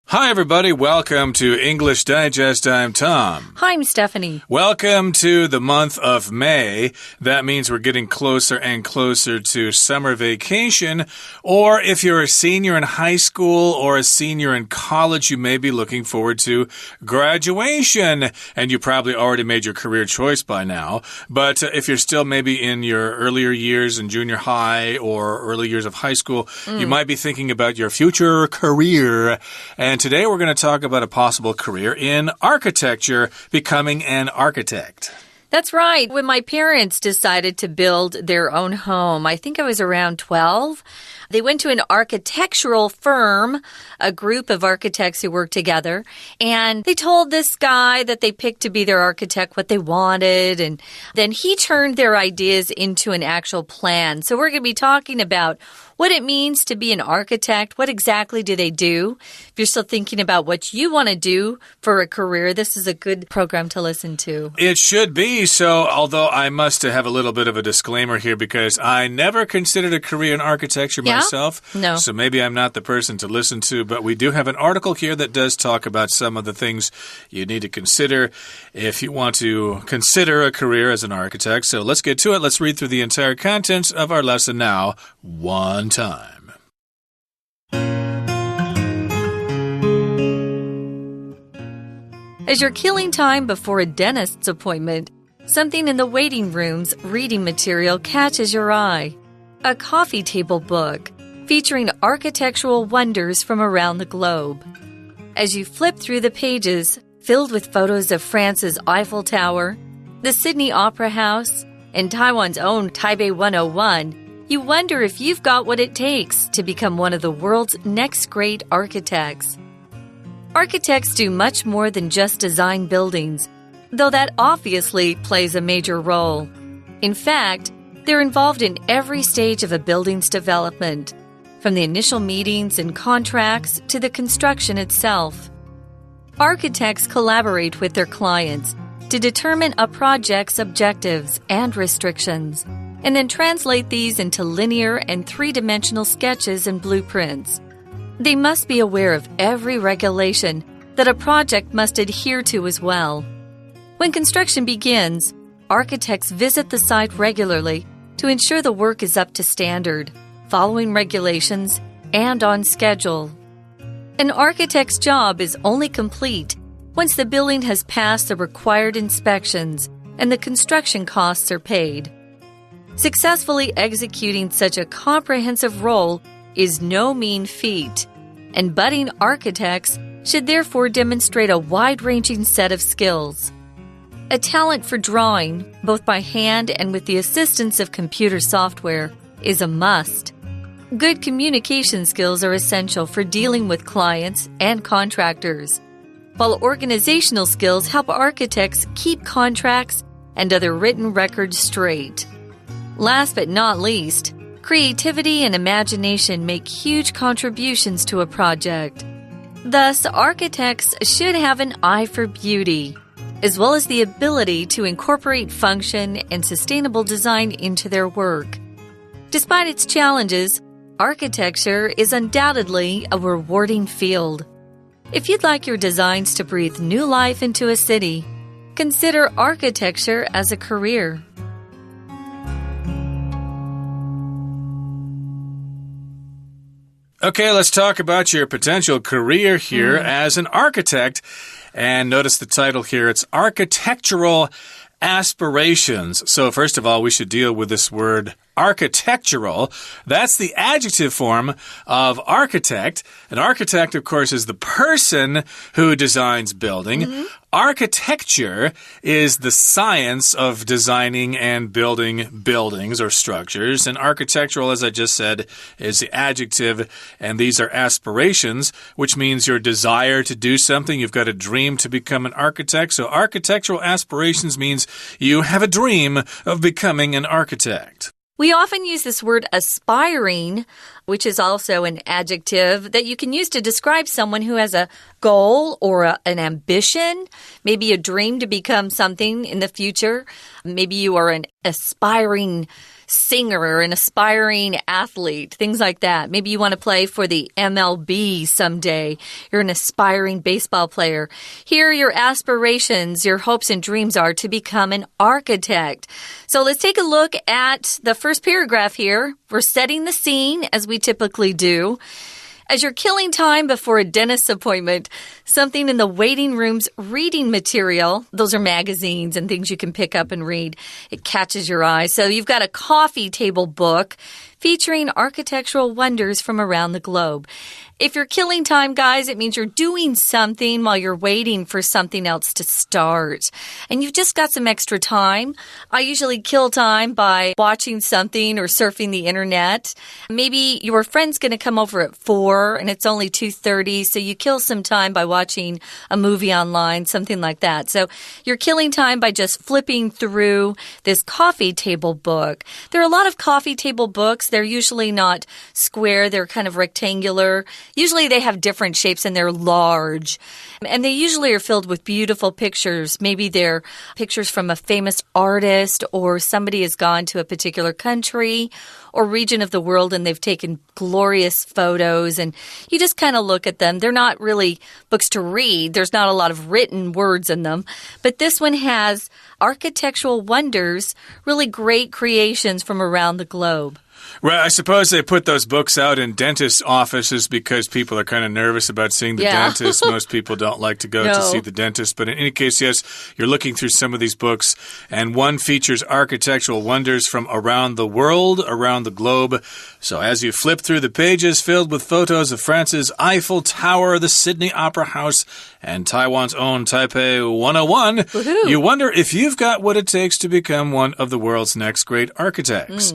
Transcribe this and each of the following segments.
Hi, everybody. Welcome to English Digest. I'm Tom. Hi, I'm Stephanie. Welcome to the month of May. That means we're getting closer and closer to summer vacation. Or if you're a senior in high school or a senior in college, you may be looking forward to graduation. And you probably already made your career choice by now. But if you're still maybe in your earlier years in junior high or early years of high school, you might be thinking about your future career. And today we're going to talk about a possible career in architecture, becoming an architect. That's right. When my parents decided to build their own home, I think I was around 12. They went to an architectural firm, a group of architects who worked together, and they told this guy that they picked to be their architect what they wanted, and then he turned their ideas into an actual plan. So we're going to be talking about what it means to be an architect. What exactly do they do? If you're still thinking about what you want to do for a career, this is a good program to listen to. It should be. So, although I must have a little bit of a disclaimer here because I never considered a career in architecture myself. No. So maybe I'm not the person to listen to, but we do have an article here that does talk about some of the things you need to consider if you want to consider a career as an architect. So let's get to it. Let's read through the entire contents of our lesson now. One time. As you're killing time before a dentist's appointment, something in the waiting room's reading material catches your eye. A coffee table book featuring architectural wonders from around the globe. As you flip through the pages, filled with photos of France's Eiffel Tower, the Sydney Opera House, and Taiwan's own Taipei 101, you wonder if you've got what it takes to become one of the world's next great architects. Architects do much more than just design buildings, though that obviously plays a major role. In fact, they're involved in every stage of a building's development, from the initial meetings and contracts to the construction itself. Architects collaborate with their clients to determine a project's objectives and restrictions, and then translate these into linear and three-dimensional sketches and blueprints. They must be aware of every regulation that a project must adhere to as well. When construction begins, architects visit the site regularly to ensure the work is up to standard, following regulations, and on schedule. An architect's job is only complete once the building has passed the required inspections and the construction costs are paid. Successfully executing such a comprehensive role is no mean feat, and budding architects should therefore demonstrate a wide-ranging set of skills. A talent for drawing, both by hand and with the assistance of computer software, is a must. Good communication skills are essential for dealing with clients and contractors, while organizational skills help architects keep contracts and other written records straight. Last but not least, creativity and imagination make huge contributions to a project. Thus, architects should have an eye for beauty, as well as the ability to incorporate function and sustainable design into their work. Despite its challenges, architecture is undoubtedly a rewarding field. If you'd like your designs to breathe new life into a city, consider architecture as a career. Okay, let's talk about your potential career here as an architect. And notice the title here. It's Architectural Aspirations. So first of all, we should deal with this word architectural. That's the adjective form of architect. An architect, of course, is the person who designs building. Architecture is the science of designing and building buildings or structures. And architectural, as I just said, is the adjective. And these are aspirations, which means your desire to do something. You've got a dream to become an architect. So architectural aspirations means you have a dream of becoming an architect. We often use this word aspiring, which is also an adjective that you can use to describe someone who has a goal or an ambition, maybe a dream to become something in the future. Maybe you are an aspiring singer or an aspiring athlete, things like that. Maybe you want to play for the MLB someday. You're an aspiring baseball player. Here, your aspirations, your hopes and dreams are to become an architect. So let's take a look at the first paragraph here. We're setting the scene, as we typically do. As you're killing time before a dentist's appointment, something in the waiting room's reading material, those are magazines and things you can pick up and read, it catches your eye. So you've got a coffee table book featuring architectural wonders from around the globe. If you're killing time, guys, it means you're doing something while you're waiting for something else to start. And you've just got some extra time. I usually kill time by watching something or surfing the internet. Maybe your friend's going to come over at 4 and it's only 2:30, so you kill some time by watching a movie online, something like that. So you're killing time by just flipping through this coffee table book. There are a lot of coffee table books. They're usually not square. They're kind of rectangular. Usually they have different shapes and they're large. And they usually are filled with beautiful pictures. Maybe they're pictures from a famous artist, or somebody has gone to a particular country or region of the world and they've taken glorious photos, and you just kind of look at them. They're not really books to read. There's not a lot of written words in them. But this one has architectural wonders, really great creations from around the globe. Well, I suppose they put those books out in dentist offices because people are kind of nervous about seeing the dentist. Most people don't like to go to see the dentist. But in any case, yes, you're looking through some of these books, and one features architectural wonders from around the world, around the globe. So as you flip through the pages filled with photos of France's Eiffel Tower, the Sydney Opera House, and Taiwan's own Taipei 101, you wonder if you've got what it takes to become one of the world's next great architects.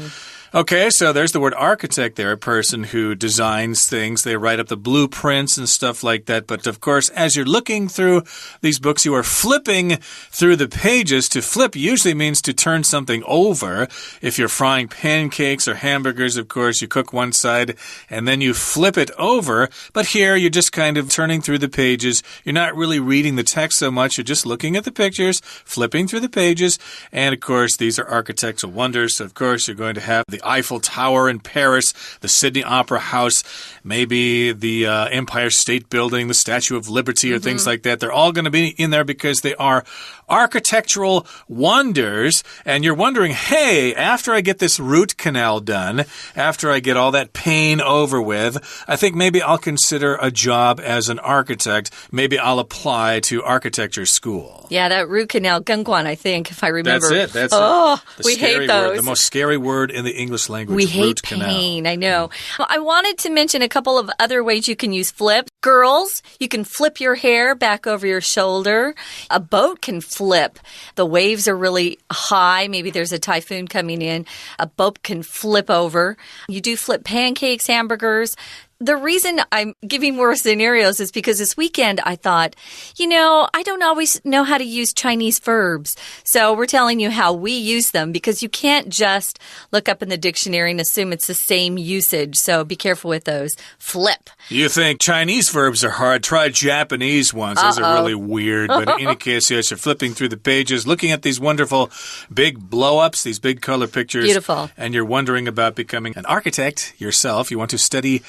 Okay, so there's the word architect there, a person who designs things. They write up the blueprints and stuff like that. But of course, as you're looking through these books, you are flipping through the pages. To flip usually means to turn something over. If you're frying pancakes or hamburgers, of course, you cook one side and then you flip it over. But here, you're just kind of turning through the pages. You're not really reading the text so much. You're just looking at the pictures, flipping through the pages. And of course, these are architectural wonders. So of course, you're going to have the Eiffel Tower in Paris, the Sydney Opera House, maybe the Empire State Building, the Statue of Liberty, or things like that. They're all going to be in there because they are architectural wonders. And you're wondering, hey, after I get this root canal done, after I get all that pain over with, I think maybe I'll consider a job as an architect. Maybe I'll apply to architecture school. Yeah, that root canal, 根管, I think, if I remember. That's it. Oh, the we hate those. Word, the most scary word in the English language. We hate pain, I know. Well, I wanted to mention a couple of other ways you can use flip. Girls, you can flip your hair back over your shoulder. A boat can flip. The waves are really high. Maybe there's a typhoon coming in. A boat can flip over. You do flip pancakes, hamburgers. The reason I'm giving more scenarios is because this weekend I thought, I don't always know how to use Chinese verbs. So we're telling you how we use them, because you can't just look up in the dictionary and assume it's the same usage. So be careful with those. Flip. You think Chinese verbs are hard? Try Japanese ones. Those are really weird. But in any case, yes, you're flipping through the pages, looking at these wonderful big blow-ups, these big color pictures. Beautiful. And you're wondering about becoming an architect yourself. You want to study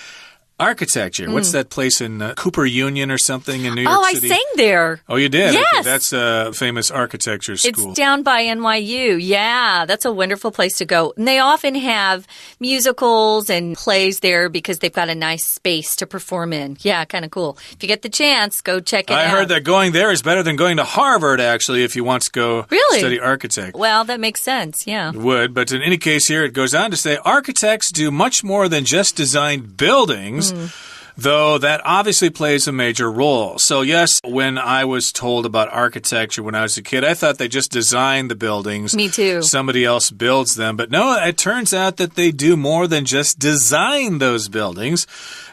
architecture. What's that place in Cooper Union or something in New York City? I sang there. Oh, you did? Yes. Okay, that's a famous architecture school. It's down by NYU. Yeah, that's a wonderful place to go. And they often have musicals and plays there because they've got a nice space to perform in. Yeah, kind of cool. If you get the chance, go check it out. I heard that going there is better than going to Harvard, actually, if you want to go study architect. Well, that makes sense, yeah. It would, but in any case here, it goes on to say, architects do much more than just design buildings. Though that obviously plays a major role. So yes, when I was told about architecture when I was a kid, I thought they just designed the buildings. Me too. Somebody else builds them. But no, it turns out that they do more than just design those buildings.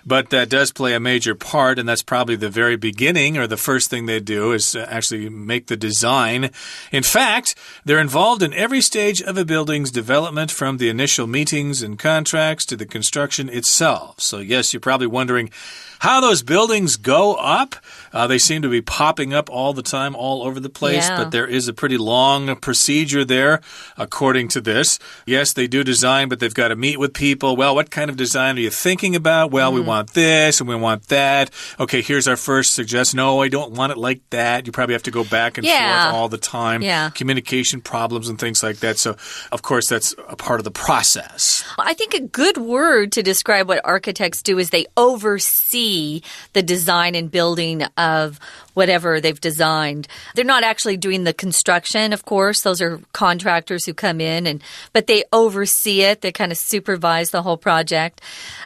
but that does play a major part, and that's probably the very beginning or the first thing they do is actually make the design. In fact, they're involved in every stage of a building's development, from the initial meetings and contracts to the construction itself. So yes, you're probably wondering how those buildings go up. They seem to be popping up all the time, all over the place, but there is a pretty long procedure there, according to this. Yes, they do design, but they've got to meet with people. Well, what kind of design are you thinking about? Well, we want this and we want that. Okay, here's our first suggestion. No, I don't want it like that. You probably have to go back and forth all the time. Communication problems and things like that. So, of course, that's a part of the process. I think a good word to describe what architects do is they oversee the design and building of whatever they've designed. They're not actually doing the construction, of course. Those are contractors who come in, but they oversee it. They kind of supervise the whole project.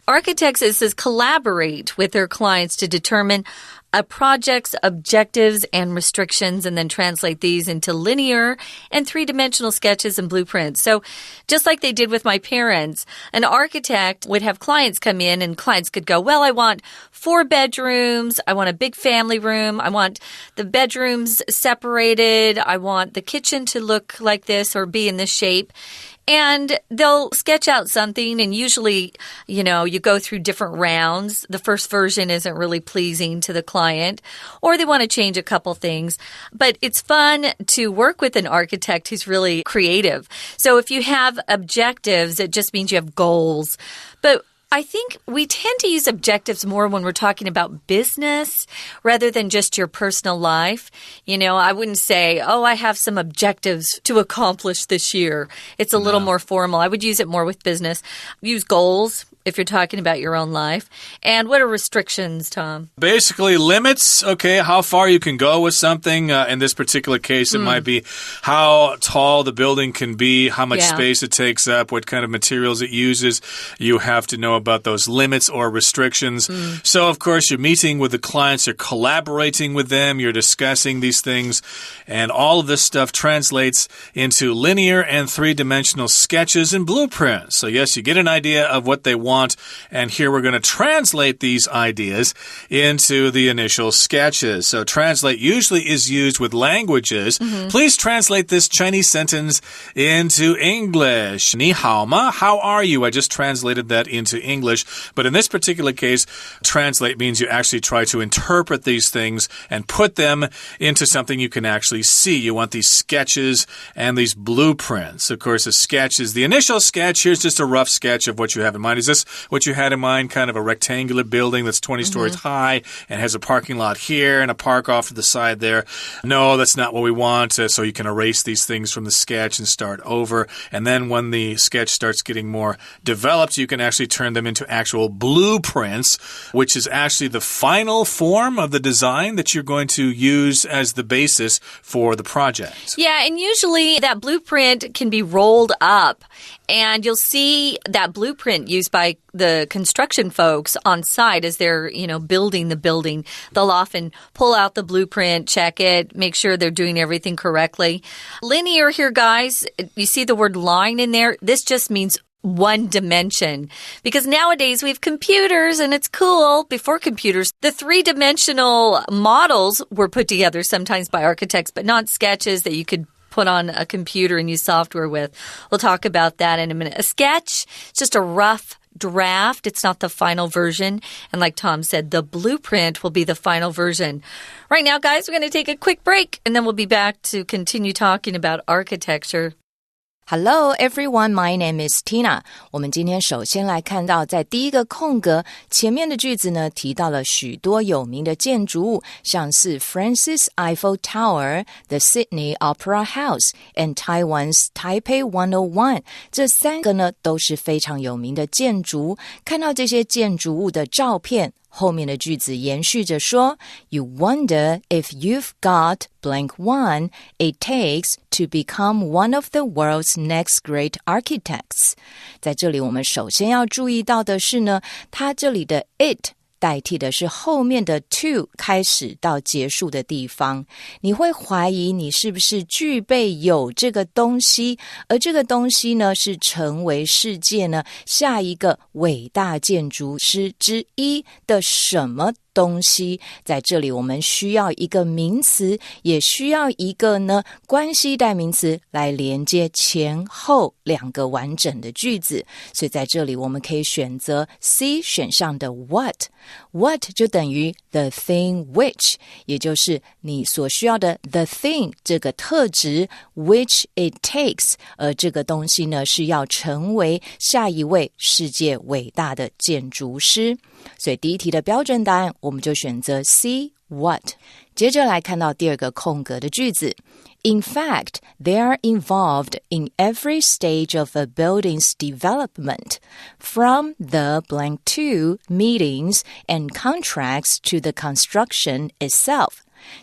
Architects, it says, collaborate with their clients to determine a project's objectives and restrictions, and then translate these into linear and three-dimensional sketches and blueprints. So just like they did with my parents, an architect would have clients come in, and clients could go, well, I want 4 bedrooms. I want a big family room. I want the bedrooms separated. I want the kitchen to look like this or be in this shape. And they'll sketch out something, and usually, you go through different rounds. The first version isn't really pleasing to the client, or they want to change a couple things. But it's fun to work with an architect who's really creative. So if you have objectives, it just means you have goals. But I think we tend to use objectives more when we're talking about business rather than just your personal life. I wouldn't say, I have some objectives to accomplish this year. It's a little more formal. I would use it more with business. Use goals if you're talking about your own life. And what are restrictions, Tom? Basically, limits, okay, how far you can go with something. In this particular case, it might be how tall the building can be, how much space it takes up, what kind of materials it uses. You have to know about those limits or restrictions. So, of course, you're meeting with the clients, you're collaborating with them, you're discussing these things, and all of this stuff translates into linear and three-dimensional sketches and blueprints. So, yes, you get an idea of what they want, and here we're going to translate these ideas into the initial sketches. So translate usually is used with languages. Please translate this Chinese sentence into English. 你好吗? How are you? I just translated that into English. But in this particular case, translate means you actually try to interpret these things and put them into something you can actually see. You want these sketches and these blueprints. Of course, a sketch is the initial sketch. Here's just a rough sketch of what you have in mind. Is this what you had in mind? Kind of a rectangular building that's 20 stories high and has a parking lot here and a park off to the side there. No, that's not what we want. So you can erase these things from the sketch and start over. And then when the sketch starts getting more developed, you can actually turn them into actual blueprints, which is actually the final form of the design that you're going to use as the basis for the project. Yeah, and usually that blueprint can be rolled up, and you'll see that blueprint used by the construction folks on site as they're, building the building. They'll often pull out the blueprint, check it, make sure they're doing everything correctly. Linear here, guys, you see the word line in there? This just means one dimension, because nowadays we have computers and it's cool. Before computers, the three-dimensional models were put together sometimes by architects, but not sketches that you could put on a computer and use software with. We'll talk about that in a minute. A sketch, it's just a rough draft. It's not the final version. And like Tom said, the blueprint will be the final version. Right now, guys, we're going to take a quick break, and then we'll be back to continue talking about architecture. Hello everyone, my name is Tina. 我们今天首先来看到在第一个空格前面的句子呢，提到了许多有名的建筑物，像是 France's Eiffel Tower, the Sydney Opera House, and Taiwan's Taipei 101. 这3个呢都是非常有名的建筑。看到这些建筑物的照片，后面的句子延续着说 You wonder if you've got blank one it takes to become one of the world's next great architects. 在这里我们首先要注意到的是呢，它这里的 it 代替的是后面的 to 开始到结束的地方。你会怀疑你是不是具备有这个东西，而这个东西呢是成为世界呢下一个伟大建筑师之一的什么东西。在这里我们需要一个名词，也需要一个呢关系代名词来连接前后两个完整的句子。所以在这里我们可以选择 C 选项的 what。 What 就等于 the thing which， 也就是你所需要的 the thing 这个特质 which it takes， 而这个东西呢是要成为下一位世界伟大的建筑师。所以第一题的标准答案我们就选择 C what。 接着来看到第二个空格的句子， In fact, they are involved in every stage of a building's development, from the blank to meetings and contracts to the construction itself。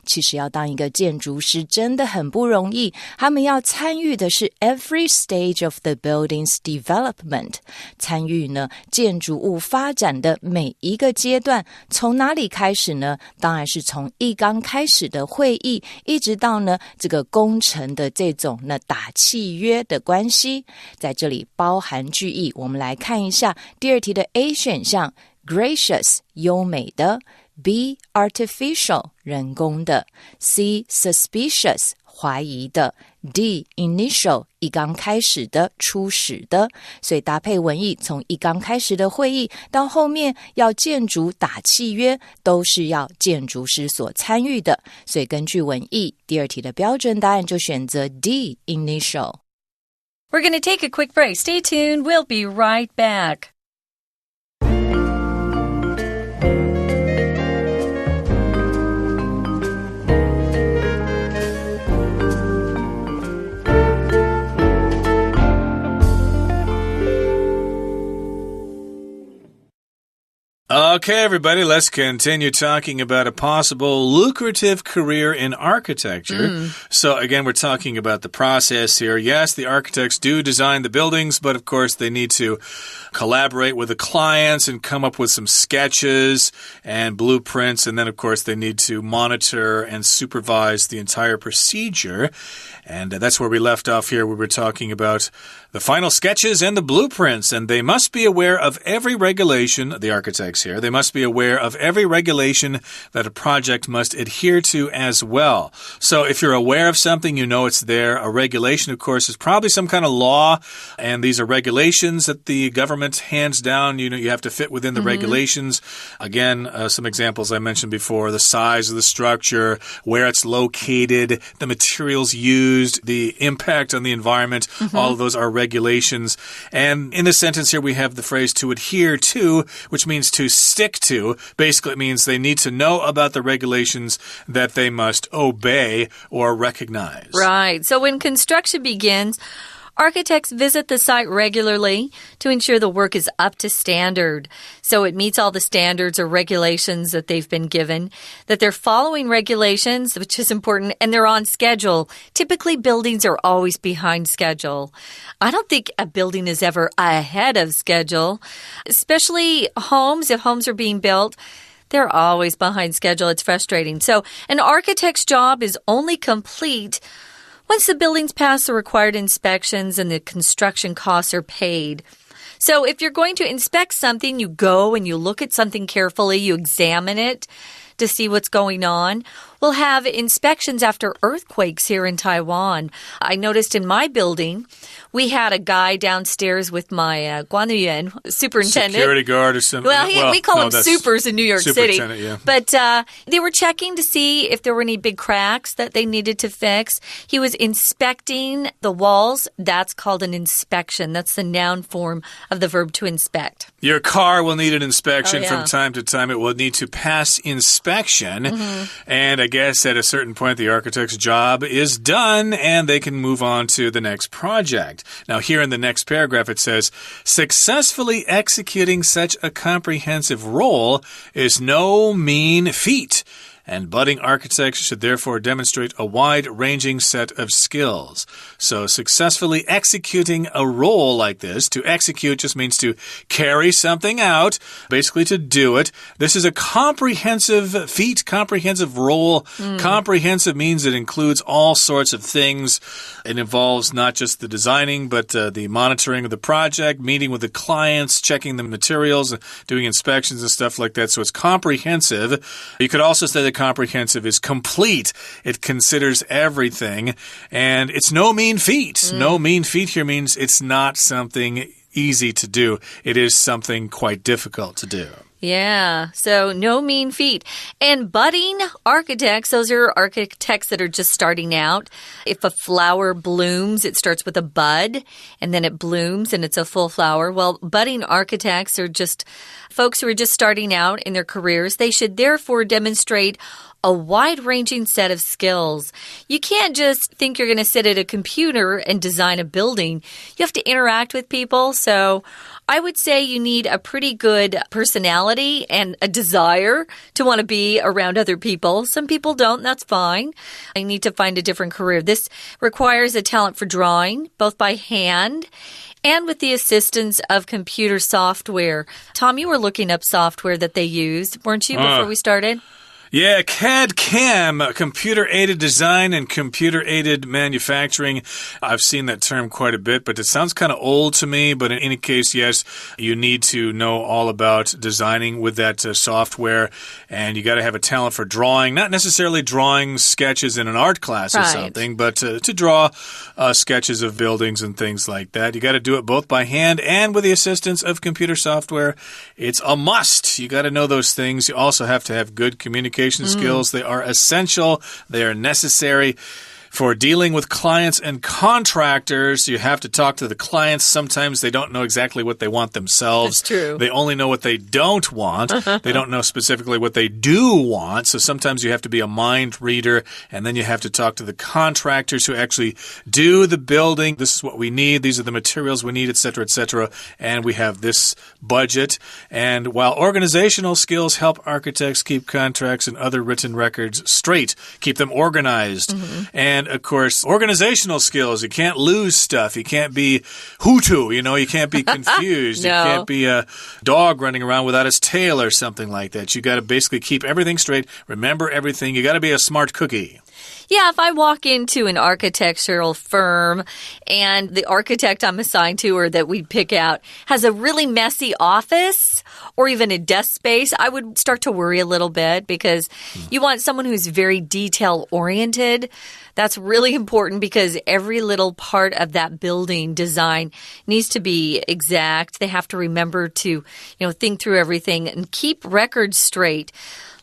其实要当一个建筑师真的很不容易，他们要参与的是 every stage of the building's development， 参与呢建筑物发展的每一个阶段。从哪里开始呢？当然是从一刚开始的会议，一直到呢这个工程的这种呢打契约的关系。在这里包含句意，我们来看一下第二题的 A 选项 gracious 优美的， B. artificial 人工的， C. suspicious 怀疑的， D. initial 一刚开始的初始的。所以搭配文意，从一刚开始的会议到后面要建筑打契约，都是要建筑师所参与的。所以根据文意，第二题的标准答案就选择 D. initial。 We're going to take a quick break. Stay tuned. We'll be right back. Okay, everybody, let's continue talking about a possible lucrative career in architecture. So, again, we're talking about the process here. Yes, the architects do design the buildings, but, of course, they need to collaborate with the clients and come up with some sketches and blueprints. And then, of course, they need to monitor and supervise the entire procedure. And that's where we left off here. We were talking about the final sketches and the blueprints. And they must be aware of every regulation, the architects here. They must be aware of every regulation that a project must adhere to as well. So if you're aware of something, you know it's there. A regulation, of course, is probably some kind of law. And these are regulations that the government hands down. You know, you have to fit within the regulations. Again, some examples I mentioned before, the size of the structure, where it's located, the materials used, the impact on the environment. All of those are regulations. And in this sentence here, we have the phrase to adhere to, which means to stick to. Basically, it means they need to know about the regulations that they must obey or recognize. Right. So when construction begins, architects visit the site regularly to ensure the work is up to standard. So it meets all the standards or regulations that they've been given, that they're following regulations, which is important, and they're on schedule. Typically, buildings are always behind schedule. I don't think a building is ever ahead of schedule, especially homes. If homes are being built, they're always behind schedule. It's frustrating. So an architect's job is only complete once the buildings pass the required inspections and the construction costs are paid. So if you're going to inspect something, you go and you look at something carefully, you examine it to see what's going on. We'll have inspections after earthquakes here in Taiwan. I noticed in my building, we had a guy downstairs with my 管理员 superintendent. Security guard or something. Well, we call them supers in New York City. Yeah. But they were checking to see if there were any big cracks that they needed to fix. He was inspecting the walls. That's called an inspection. That's the noun form of the verb to inspect. Your car will need an inspection from time to time. It will need to pass inspection. And I guess at a certain point, the architect's job is done and they can move on to the next project. Now, here in the next paragraph, it says, successfully executing such a comprehensive role is no mean feat. and budding architects should therefore demonstrate a wide-ranging set of skills. So successfully executing a role like this, to execute just means to carry something out, basically to do it. This is a comprehensive feat, comprehensive role. Comprehensive means it includes all sorts of things. It involves not just the designing, but the monitoring of the project, meeting with the clients, checking the materials, doing inspections and stuff like that. So it's comprehensive. You could also say that comprehensive is complete. It considers everything. And it's no mean feat. No mean feat here means it's not something easy to do. It is something quite difficult to do. Yeah, so no mean feat. And budding architects, those are architects that are just starting out. If a flower blooms, it starts with a bud, and then it blooms, and it's a full flower. Well, budding architects are just folks who are just starting out in their careers. They should therefore demonstrate a wide-ranging set of skills. You can't just think you're going to sit at a computer and design a building. You have to interact with people. So I would say you need a pretty good personality and a desire to want to be around other people. Some people don't, that's fine. I need to find a different career. This requires a talent for drawing, both by hand and with the assistance of computer software. Tom, you were looking up software that they used, weren't you, before we started? Yeah, CAD-CAM, computer-aided design and computer-aided manufacturing. I've seen that term quite a bit, but it sounds kind of old to me. But in any case, yes, you need to know all about designing with that software. And you got to have a talent for drawing, not necessarily drawing sketches in an art class or something, but to draw sketches of buildings and things like that. You got to do it both by hand and with the assistance of computer software. It's a must. You got to know those things. You also have to have good communication skills. They are essential. They are necessary. For dealing with clients and contractors, you have to talk to the clients. Sometimes they don't know exactly what they want themselves. That's true. They only know what they don't want. They don't know specifically what they do want. So sometimes you have to be a mind reader, and then you have to talk to the contractors who actually do the building. This is what we need. These are the materials we need, etc., etc. And we have this budget. And while organizational skills help architects keep contracts and other written records straight, keep them organized. And of course, organizational skills. You can't lose stuff. You can't be Hutu, you can't be confused. No. You can't be a dog running around without its tail or something like that. You got to basically keep everything straight, remember everything. You got to be a smart cookie. Yeah, if I walk into an architectural firm and the architect I'm assigned to or that we pick out has a really messy office or even a desk space, I would start to worry a little bit because you want someone who's very detail-oriented. That's really important because every little part of that building design needs to be exact. They have to remember to, think through everything and keep records straight.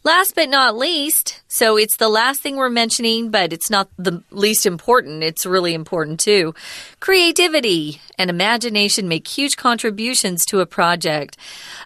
Last but not least, so it's the last thing we're mentioning, but it's not the least important. It's really important too. Creativity and imagination make huge contributions to a project.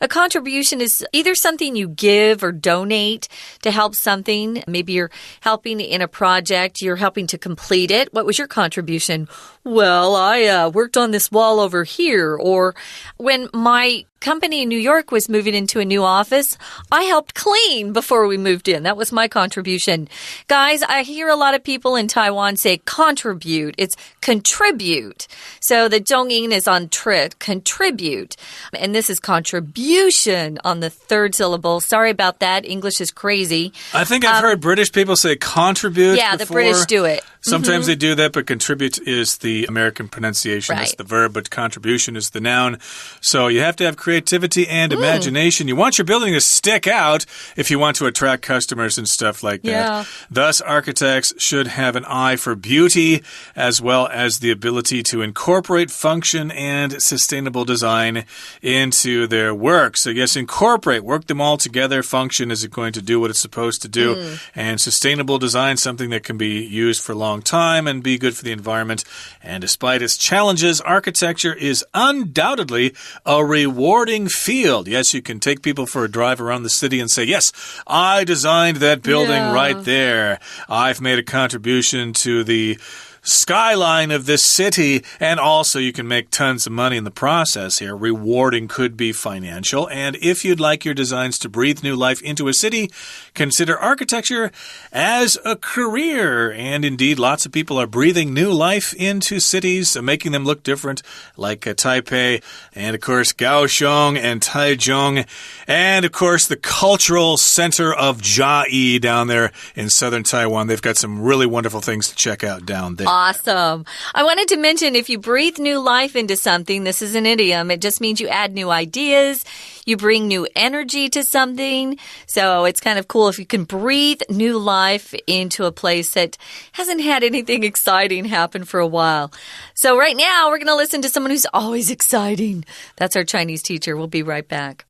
A contribution is either something you give or donate to help something. Maybe you're helping in a project. You're helping to complete it. What was your contribution? Well, I worked on this wall over here. Or when my company in New York was moving into a new office, I helped clean before we moved in. That was my contribution. Guys, I hear a lot of people in Taiwan say contribute. It's contribute. So the zhongyin is on trit, contribute. And this is contribution on the third syllable. Sorry about that. English is crazy. I think I've heard British people say contribute Yeah, before. the British do it. Sometimes they do that, but contribute is the American pronunciation. Right. That's the verb, but contribution is the noun. So you have to have creativity and imagination. You want your building to stick out if you want to attract customers and stuff like that. Yeah. Thus, architects should have an eye for beauty as well as the ability to incorporate function and sustainable design into their work. So yes, incorporate, work them all together. Function is going to do what it's supposed to do. And sustainable design, something that can be used for a long time and be good for the environment. And despite its challenges, architecture is undoubtedly a rewarding field. Yes, you can take people for a drive around the city and say, yes, I designed that building right there. I've made a contribution to the skyline of this city. And also you can make tons of money in the process here. Rewarding could be financial. And if you'd like your designs to breathe new life into a city, consider architecture as a career. And indeed, lots of people are breathing new life into cities, making them look different, like Taipei, and of course Kaohsiung and Taichung, and of course the cultural center of Chiayi down there in southern Taiwan. They've got some really wonderful things to check out down there. Awesome. I wanted to mention if you breathe new life into something, this is an idiom. It just means you add new ideas, you bring new energy to something. So it's kind of cool if you can breathe new life into a place that hasn't had anything exciting happen for a while. So right now, we're going to listen to someone who's always exciting. That's our Chinese teacher. We'll be right back.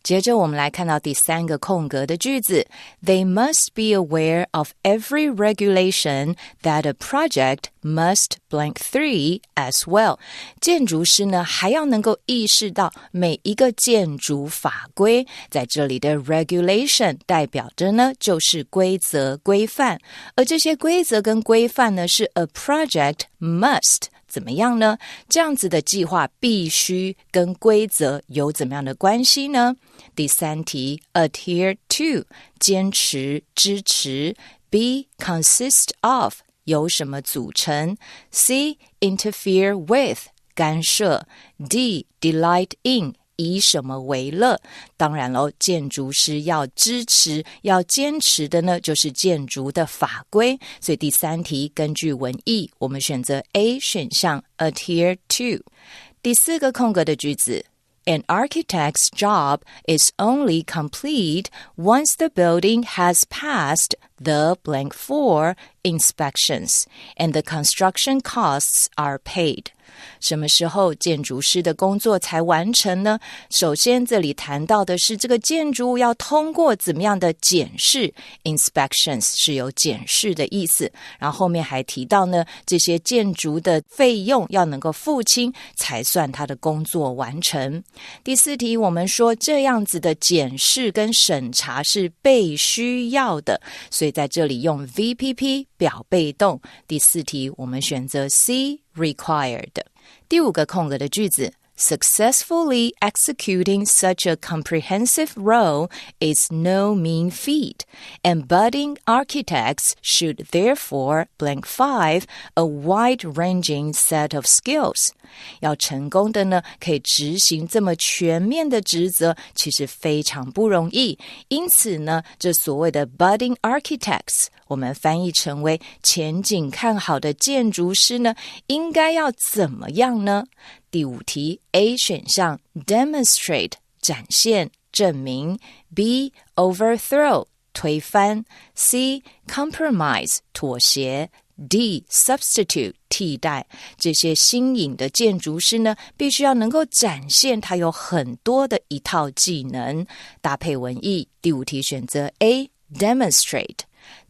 接着我们来看到第三个空格的句子 They must be aware of every regulation that a project must blank 3 as well. 建筑师呢还要能够意识到每一个建筑法规，在这里的 regulation 代表着呢就是规则规范，而这些规则跟规范呢是 a project must怎么样呢？这样子的计划必须跟规则有怎么样的关系呢？第三题 adhere to 坚持支持 B consist of 由什么组成 C interfere with 干涉 D delight in以什么为乐？当然咯，建筑师要支持要坚持的呢就是建筑的法规，所以第三题根据文意我们选择 A 选项 adhere to。 第四个空格的句子An architect's job is only complete once the building has passed the blank 4 inspections and the construction costs are paid. 什么时候建筑师的工作才完成呢？首先这里谈到的是这个建筑物要通过怎么样的检视 Inspections 是有检视的意思，然后后面还提到呢这些建筑的费用要能够付清才算他的工作完成。第四题我们说这样子的检视跟审查是被需要的，所以在这里用 VPP 表被动。第四题我们选择 C required。 第五个空格的句子Successfully executing such a comprehensive role is no mean feat, and budding architects should therefore blank 5 a wide-ranging set of skills. 要成功的呢，可以执行这么全面的职责，其实非常不容易。因此呢，这所谓的 budding architects， 我们翻译成为前景看好的建筑师呢，应该要怎么样呢？第五题 A 选项 demonstrate 展现证明 B overthrow 推翻 C compromise 妥协 D substitute 替代。这些新颖的建筑师呢必须要能够展现他有很多的一套技能。搭配文意第五题选择 A demonstrate。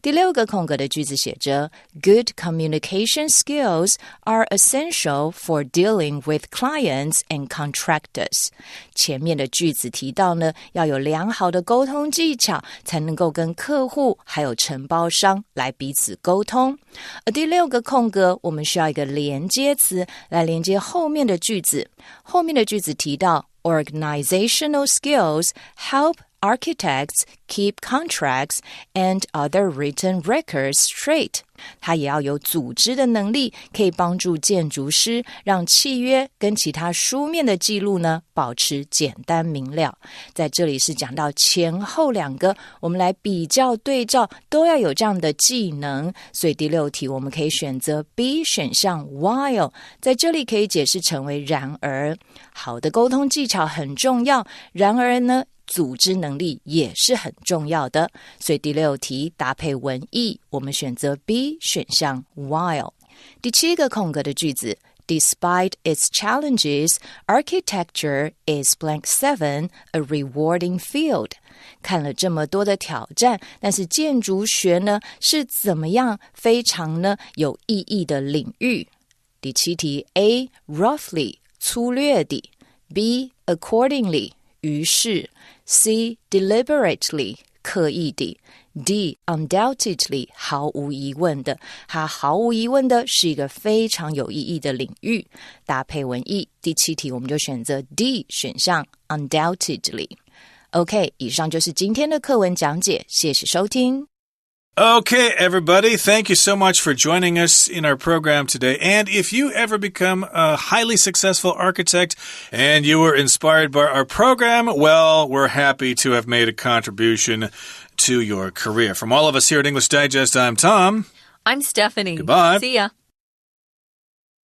第六个空格的句子写着 Good communication skills are essential for dealing with clients and contractors. 前面的句子提到呢，要有良好的沟通技巧，才能够跟客户还有承包商来彼此沟通。而第六个空格，我们需要一个连接词来连接后面的句子。后面的句子提到 Organizational skills help architects keep contracts and other written records straight. 它也要有组织的能力，可以帮助建筑师让契约跟其他书面的记录呢保持简单明了。在这里是讲到前后两个，我们来比较对照，都要有这样的技能。所以第六题我们可以选择 B 选项 while， 在这里可以解释成为然而。好的沟通技巧很重要，然而呢组织能力也是很重要的，所以第六题搭配文意，我们选择 B 选项 while。 第七个空格的句子 Despite its challenges, architecture is blank 7 a rewarding field. 看了这么多的挑战，但是建筑学呢是怎么样非常呢有意义的领域。第七题 A roughly 粗略地 B accordingly于是 C deliberately 刻意地。D, undoubtedly, 毫无疑问的，它毫无疑问的是一个非常有意义的领域。搭配文意，第7题我们就选择 D 选项 undoubtedly。OK, 以上就是今天的课文讲解，谢谢收听。Okay, everybody, thank you so much for joining us in our program today. And if you ever become a highly successful architect and you were inspired by our program, well, we're happy to have made a contribution to your career. From all of us here at English Digest, I'm Tom. I'm Stephanie. Goodbye. See ya.